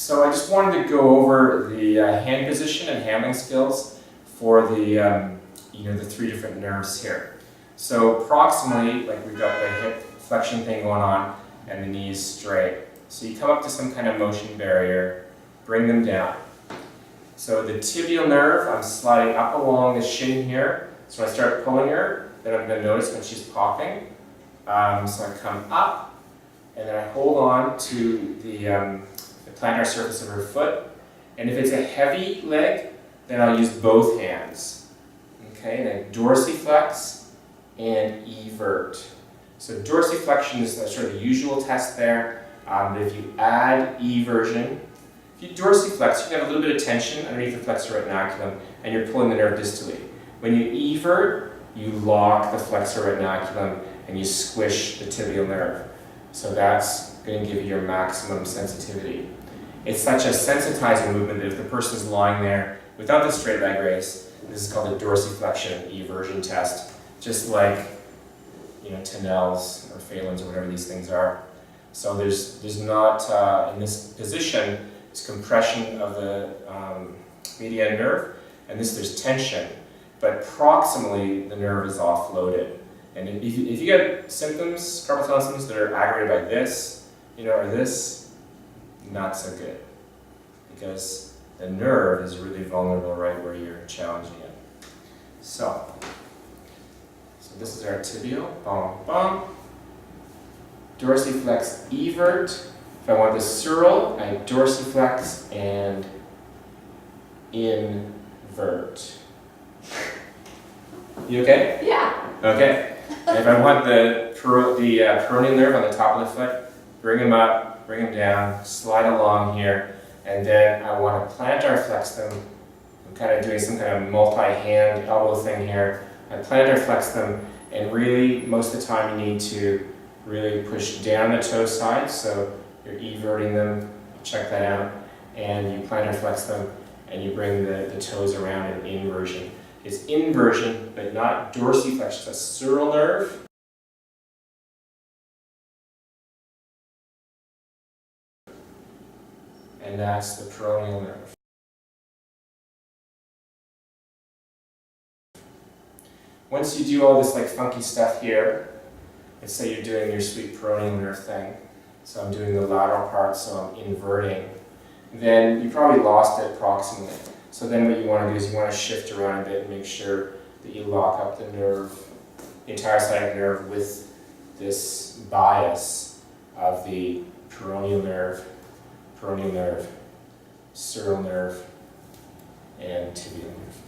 So I just wanted to go over the hand position and handling skills for the the three different nerves here. So proximally, like we've got the hip flexion thing going on and the knees straight. So you come up to some kind of motion barrier, bring them down. So the tibial nerve, I'm sliding up along the shin here. So when I start pulling her, then I'm going to notice when she's popping. So I come up, and then I hold on to the plantar surface of her foot. And if it's a heavy leg, then I'll use both hands. Okay, and then dorsiflex and evert. So dorsiflexion is sort of the usual test there. But if you add eversion, if you dorsiflex, you have a little bit of tension underneath the flexor retinaculum, and you're pulling the nerve distally. When you evert, you lock the flexor retinaculum and you squish the tibial nerve. So that's going to give you your maximum sensitivity. It's such a sensitizing movement that if the person's lying there without the straight leg raise, this is called the dorsiflexion eversion test, just like Tennell's or Phelan's or whatever these things are. So there's not, in this position, it's compression of the median nerve, and there's tension, but proximally the nerve is offloaded. And if you get symptoms, carpal tunnel symptoms that are aggravated by this, or this, not so good, because the nerve is really vulnerable right where you're challenging it. So this is our tibial, bum, bum. Dorsiflex evert. If I want the sural, I dorsiflex and invert. You okay? Yeah. Okay. And if I want the peroneal nerve on the top of the foot, bring them up, bring them down, slide along here, and then I want to plantar flex them. I'm kind of doing some kind of multi-hand elbow thing here. I plantar flex them, and really, most of the time you need to really push down the toe side, so you're everting them, check that out, and you plantar flex them, and you bring the toes around in inversion. It's inversion, but not dorsiflexion. It's a sural nerve. And that's the peroneal nerve. Once you do all this funky stuff here, let's say you're doing your sweet peroneal nerve thing, so I'm doing the lateral part, so I'm inverting, then you probably lost it proximally. So then what you want to do is you want to shift around a bit and make sure that you lock up the nerve, the entire sciatic nerve, with this bias of the peroneal nerve, sural nerve, and tibial nerve.